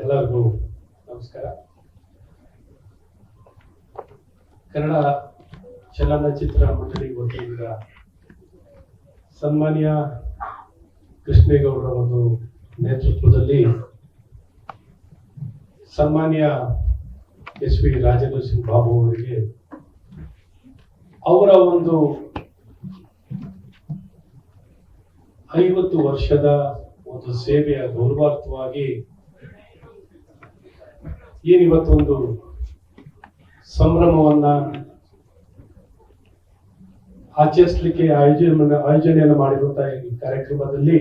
ಎಲ್ಲರಿಗೂ ನಮಸ್ಕಾರ. ಕನ್ನಡ ಚಲನಚಿತ್ರ ಮಂಡಳಿ ವತಿಯಿಂದ ಸನ್ಮಾನ್ಯ ಕೃಷ್ಣೇಗೌಡರ ಒಂದು ನೇತೃತ್ವದಲ್ಲಿ ಸನ್ಮಾನ್ಯ ಎಸ್.ವಿ. ರಾಜೇಂದ್ರ ಸಿಂಗ್ ಬಾಬು ಅವರಿಗೆ ಅವರ ಒಂದು 50 ವರ್ಷದ ಒಂದು ಸೇವೆಯ ಗೌರವಾರ್ಥವಾಗಿ ಏನಿವತ್ತೊಂದು ಸಂಭ್ರಮವನ್ನ ಆಚರಿಸಲಿಕ್ಕೆ ಆಯೋಜನೆಯನ್ನು ಮಾಡಿರುವಂತಹ ಈ ಕಾರ್ಯಕ್ರಮದಲ್ಲಿ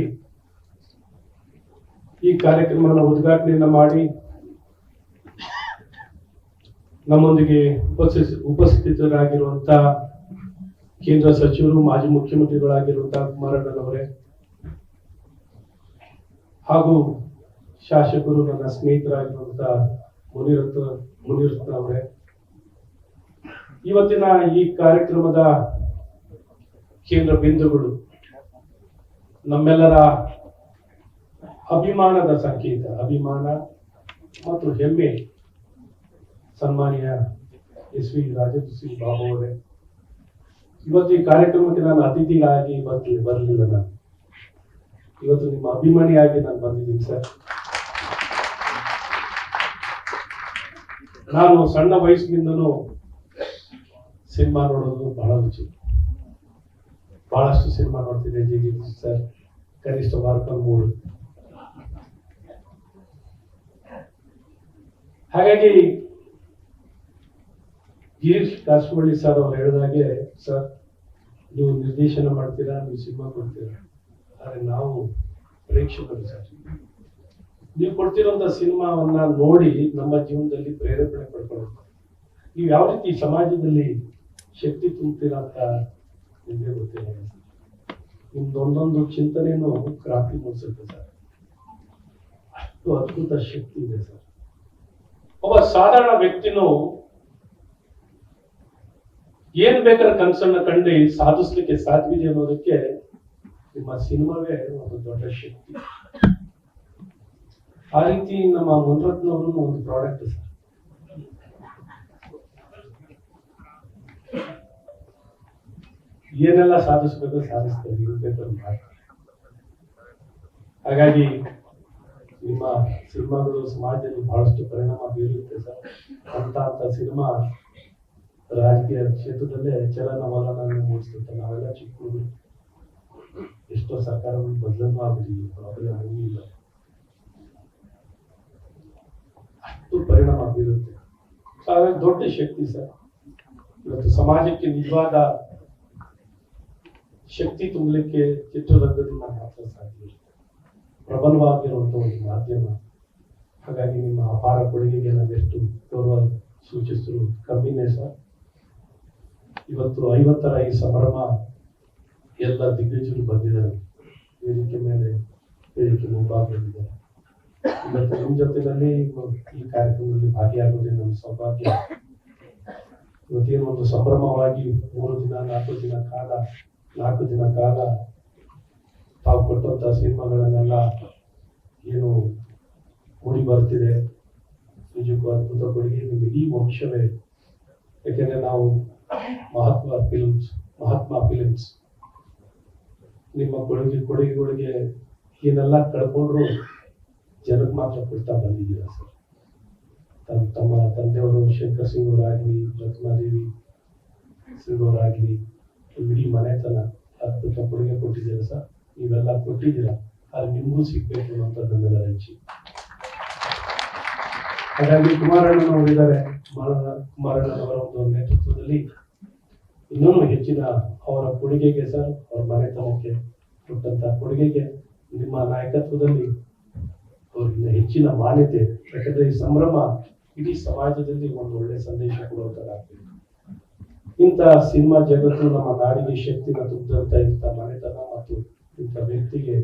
ಈ ಕಾರ್ಯಕ್ರಮವನ್ನು ಉದ್ಘಾಟನೆಯನ್ನ ಮಾಡಿ ನಮ್ಮೊಂದಿಗೆ ಉಪಸ್ಥಿತರಾಗಿರುವಂತಹ ಕೇಂದ್ರ ಸಚಿವರು ಮಾಜಿ ಮುಖ್ಯಮಂತ್ರಿಗಳಾಗಿರುವಂತಹ ಕುಮಾರಣ್ಣನವರೇ ಹಾಗೂ ಶಾಸಕರು ನನ್ನ ಸ್ನೇಹಿತರಾಗಿರುವಂತಹ ಮುನಿರತ್ನ ಅವರೇ, ಇವತ್ತಿನ ಈ ಕಾರ್ಯಕ್ರಮದ ಕೇಂದ್ರ ಬಿಂದುಗಳು, ನಮ್ಮೆಲ್ಲರ ಅಭಿಮಾನದ ಸಂಕೇತ, ಅಭಿಮಾನ ಮತ್ತು ಹೆಮ್ಮೆ ಸನ್ಮಾನ್ಯ ಎಸ್.ವಿ. ರಾಜೇಂದ್ರ ಸಿಂಗ್ ಬಾಬು ಅವರೇ, ಇವತ್ತು ಈ ಕಾರ್ಯಕ್ರಮಕ್ಕೆ ನಾನು ಅತಿಥಿಯಾಗಿ ಬರಲಿಲ್ಲ. ನಾನು ಇವತ್ತು ನಿಮ್ಮ ಅಭಿಮಾನಿಯಾಗಿ ನಾನು ಬಂದಿದ್ದೀನಿ ಸರ್. ನಾನು ಸಣ್ಣ ವಯಸ್ಸಿನಿಂದಲೂ ಸಿನಿಮಾ ನೋಡೋದು ಬಹಳ ರುಚಿ, ಬಹಳಷ್ಟು ಸಿನಿಮಾ ನೋಡ್ತಿದ್ದೆ. ಜಿ ಸರ್ ಕನಿಷ್ಠ ವಾರಕ್ಕೊಂದು 3. ಹಾಗಾಗಿ ಗಿರೀಶ್ ಕಾಸರವಳ್ಳಿ ಸರ್ ಅವ್ರು ಹೇಳಿದಾಗೆ, ಸರ್ ನೀವು ನಿರ್ದೇಶನ ಮಾಡ್ತೀರಾ, ನೀವು ಸಿನಿಮಾ ಕೊಡ್ತೀರಾ, ಆದ್ರೆ ನಾವು ಪ್ರೇಕ್ಷಕರು ಸರ್. ನೀವು ಕೊಡ್ತಿರುವಂತ ಸಿನಿಮಾವನ್ನ ನೋಡಿ ನಮ್ಮ ಜೀವನದಲ್ಲಿ ಪ್ರೇರೇಪಣೆ ಪಡ್ಕೊಳ್ಳೋದು, ನೀವು ಯಾವ ರೀತಿ ಸಮಾಜದಲ್ಲಿ ಶಕ್ತಿ ತುಂಬ್ತೀರಾ ಅಂತ ನಿಮಗೆ ಗೊತ್ತಿಲ್ಲ. ನಿಮ್ದು ಒಂದೊಂದು ಚಿಂತನೆಯನ್ನು ಕ್ರಾಂತಿ ಮೂಡಿಸುತ್ತೆ ಸರ್. ಅಷ್ಟು ಅದ್ಭುತ ಶಕ್ತಿ ಇದೆ ಸರ್. ಒಬ್ಬ ಸಾಧಾರಣ ವ್ಯಕ್ತಿನೂ ಏನ್ ಬೇಕಾದ್ರೆ ಕನಸನ್ನ ಕಂಡು ಸಾಧಿಸ್ಲಿಕ್ಕೆ ಸಾಧ್ಯವಿದೆ ಅನ್ನೋದಕ್ಕೆ ನಿಮ್ಮ ಸಿನಿಮಾವೇ ಒಂದು ದೊಡ್ಡ ಶಕ್ತಿ. ಆ ರೀತಿ ನಮ್ಮ ಮುನಿರತ್ನವರು ಒಂದು ಪ್ರಾಡಕ್ಟ್ ಸರ್. ಏನೆಲ್ಲ ಸಾಧಿಸ್ಬೇಕು ಸಾಧಿಸ್ತಾರೆ, ಇರ್ಬೇಕಾದ್ರೆ ಮಾತ್ರ. ಹಾಗಾಗಿ ನಿಮ್ಮ ಸಿನಿಮಾಗಳು ಸಮಾಜದಲ್ಲಿ ಬಹಳಷ್ಟು ಪರಿಣಾಮ ಬೀರುತ್ತೆ ಸರ್. ಅಂತ ಸಿನಿಮಾ ರಾಜಕೀಯ ಕ್ಷೇತ್ರದಲ್ಲೇ ಚಲನವಲನ ಮೂಡಿಸುತ್ತೆ. ನಾವೆಲ್ಲ ಚಿಕ್ಕ ಹುಡುಗರು, ಎಷ್ಟೋ ಸರ್ಕಾರಗಳು ಬದಲನ್ನು ಆಗ್ಬಿಟ್ಟಿಲ್ಲ, ಅಷ್ಟು ಪರಿಣಾಮ ಬೀರುತ್ತೆ. ಹಾಗಾಗಿ ದೊಡ್ಡ ಶಕ್ತಿ ಸರ್. ಇವತ್ತು ಸಮಾಜಕ್ಕೆ ನಿಜವಾದ ಶಕ್ತಿ ತುಂಬಲಿಕ್ಕೆ ಚಿತ್ರರಂಗದಿಂದ ಮಾತ್ರ ಸಾಧ್ಯ, ಪ್ರಬಲವಾಗಿರುವಂತ ಒಂದು ಮಾಧ್ಯಮ. ಹಾಗಾಗಿ ನಿಮ್ಮ ಅಪಾರ ಕೊಡುಗೆಗೆ ನಾವೆಷ್ಟು ಗೌರವ ಸೂಚಿಸಿದ್ರು ಕಮ್ಮಿನೇ ಸರ್. ಇವತ್ತು 50ರ ಈ ಸಂಭ್ರಮ ಎಲ್ಲ ದಿಗ್ಗಜರು ಬಂದಿದ್ದಾರೆ, ವೇದಿಕೆ ಮೇಲೆ, ವೇದಿಕೆ ಮುಂಭಾಗದಲ್ಲಿದ್ದಾರೆ. ಇವತ್ತು ನಿಮ್ಮ ಜೊತೆಯಲ್ಲಿ ಈ ಕಾರ್ಯಕ್ರಮದಲ್ಲಿ ಭಾಗಿಯಾಗುವುದೇ ನಮ್ಮ ಸೌಭಾಗ್ಯ. ಇವತ್ತೇನು ಒಂದು ಸಂಭ್ರಮವಾಗಿ 3 ದಿನ 4 ದಿನ ಕಾಲ ತಾವು ಕೊಟ್ಟಂತ ಸಿನಿಮಾಗಳನ್ನೆಲ್ಲ ಏನು ಮೂಡಿ ಬರ್ತಿದೆ, ನಿಜಕ್ಕೂ ಅದ್ಭುತ ಕೊಡುಗೆ ನಿಮ್ಮ ಇಡೀ ವಂಶವೇ. ಯಾಕೆಂದ್ರೆ ನಾವು ಮಹಾತ್ಮ ಫಿಲಿಮ್ಸ್ ನಿಮ್ಮ ಕೊಡುಗೆಗಳಿಗೆ ಏನೆಲ್ಲ ಕಳ್ಕೊಂಡ್ರು ಜನಕ್ಕೆ ಮಾತ್ರ ಕೊಡ್ತಾ ಬಂದಿದ್ದೀರಾ ಸರ್. ತಮ್ಮ ತಂದೆಯವರು ಶಂಕರ್ ಸಿಂಗ್ ಅವರಾಗ್ಲಿ, ರತ್ನಾದೇವಿ ಸಿಂಗ್ ಅವರಾಗ್ಲಿ, ಇಡೀ ಮನೆತನ ಅದ್ಭುತ ಕೊಡುಗೆ ಕೊಟ್ಟಿದ್ದೀರಾ ಸರ್. ನೀವೆಲ್ಲ ಕೊಟ್ಟಿದ್ದೀರಾ, ಆದ್ರೆ ನಿಮಗೂ ಸಿಗ್ಬೇಕು ಅಂತ ನಮ್ಮೆಲ್ಲರ ಇಚ್ಛೆ. ಹಾಗಾಗಿ ಕುಮಾರಣ್ಣನವರಿದ್ದಾರೆ, ಕುಮಾರಣ್ಣನವರ ಒಂದು ನೇತೃತ್ವದಲ್ಲಿ ಇನ್ನೂ ಹೆಚ್ಚಿನ ಅವರ ಕೊಡುಗೆಗೆ ಸರ್, ಅವರ ಮನೆತನಕ್ಕೆ ಕೊಟ್ಟಂತ ಕೊಡುಗೆಗೆ ನಿಮ್ಮ ನಾಯಕತ್ವದಲ್ಲಿ ಅವರಿಂದ ಹೆಚ್ಚಿನ ಮಾನ್ಯತೆ. ಯಾಕಂದ್ರೆ ಈ ಸಂಭ್ರಮ ಇಡೀ ಸಮಾಜದಲ್ಲಿ ಒಂದು ಒಳ್ಳೆ ಸಂದೇಶ ಕೊಡುವಂತಾಗಬೇಕು. ಇಂಥ ಸಿನಿಮಾ ಜಗತ್ತು ನಮ್ಮ ನಾಡಿಗೆ ಶಕ್ತಿನ ತುಂಬಿದಂತ ಇಂಥ ಮನೆತನ ಮತ್ತು ಇಂಥ ವ್ಯಕ್ತಿಗೆ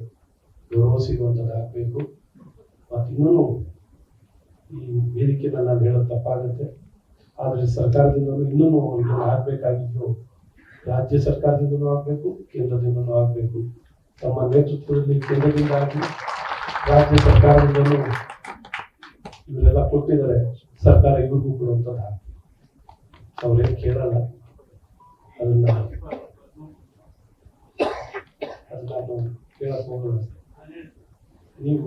ಗೌರವ ಸಿಗುವಂತದ್ದಾಗಬೇಕು. ಮತ್ತು ಇನ್ನೂ ಈ ವೇದಿಕೆನ ನಾನು ಹೇಳೋದು ತಪ್ಪಾಗುತ್ತೆ, ಆದ್ರೆ ಸರ್ಕಾರದಿಂದಲೂ ಇನ್ನೂ ಇದನ್ನು ಆಗ್ಬೇಕಾಗಿದ್ದು ರಾಜ್ಯ ಸರ್ಕಾರದಿಂದಲೂ ಆಗ್ಬೇಕು, ಕೇಂದ್ರದಿಂದಲೂ ಆಗ್ಬೇಕು. ತಮ್ಮ ನೇತೃತ್ವದಲ್ಲಿ ಕೇಂದ್ರದಿಂದ ಆಗಲಿ ರಾಜ್ಯ ಸರ್ಕಾರದಿಂದಲೂ ಇವರೆಲ್ಲ ಕೊಟ್ಟಿದ್ದಾರೆ, ಸರ್ಕಾರ ಇವ್ರಿಗೂ ಕೊಡುವಂಥದ್ದು ಹಾಕ್ತೀವಿ. ಅವ್ರೇನು ಕೇಳಲ್ಲ, ಅದನ್ನ ಕೇಳಕ್ ಹೋಗೋಣ. ನೀವು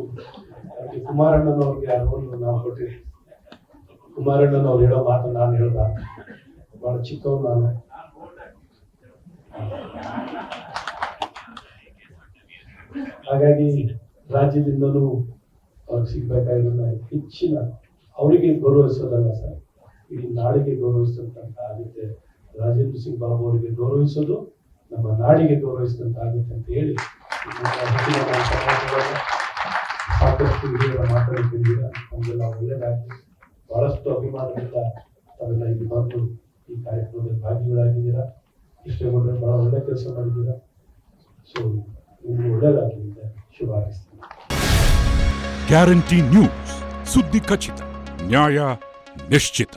ಅಲ್ಲಿ ಕುಮಾರಣ್ಣನವ್ರಿಗೆ ಆ ರೋಲ್ ನಾವು ಕೊಟ್ಟಿದ್ದೀವಿ. ಕುಮಾರಣ್ಣನವ್ರು ಹೇಳೋ ಮಾತು ನಾನು ಹೇಳ್ಬಾರ್ದು, ಬಹಳ ಚಿಕ್ಕವ್ ನಾನು. ಹಾಗಾಗಿ ರಾಜ್ಯದಿಂದಲೂ ಅವ್ರಿಗೆ ಸಿಗ್ಬೇಕಾಗಿರೋದ ಹೆಚ್ಚಿನ ಅವರಿಗೆ ಗೌರವಿಸೋದಲ್ಲ ಸರ್, ಇಡೀ ನಾಡಿಗೆ ಗೌರವಿಸಿದಂತ ಆಗುತ್ತೆ. ರಾಜೇಂದ್ರ ಸಿಂಗ್ ಬಾಬು ಅವರಿಗೆ ಗೌರವಿಸೋದು ನಮ್ಮ ನಾಡಿಗೆ ಗೌರವಿಸಿದಂತ ಆಗುತ್ತೆ ಅಂತ ಹೇಳಿ ಸಾಕಷ್ಟು ಹಿರಿಯರ ಮಾತಾಡ್ತಿದ್ದೀರ, ನಮಗೆಲ್ಲ ಒಳ್ಳೇದಾಗಲಿ. ಬಹಳಷ್ಟು ಅಭಿಮಾನದಿಂದ ತಾವೆಲ್ಲ ಇಲ್ಲಿ ಬಂದು ಈ ಕಾರ್ಯಕ್ರಮದಲ್ಲಿ ಭಾಗಿಗಳಾಗಿದ್ದೀರಾ. ಕೃಷ್ಣೇಗೌಡರು ಬಹಳ ಒಳ್ಳೆ ಕೆಲಸ ಮಾಡಿದ್ದೀರಾ. ಸೊ ನಿಮ್ಗೆ ಒಳ್ಳೇದಾಗಲಿ ಅಂತ ಶುಭ ಹಾರೈಸ್ತೀನಿ. ಗ್ಯಾರಂಟಿ ನ್ಯೂಸ್, ಸುದ್ದಿ ಖಚಿತ, ನ್ಯಾಯ ನಿಶ್ಚಿತ.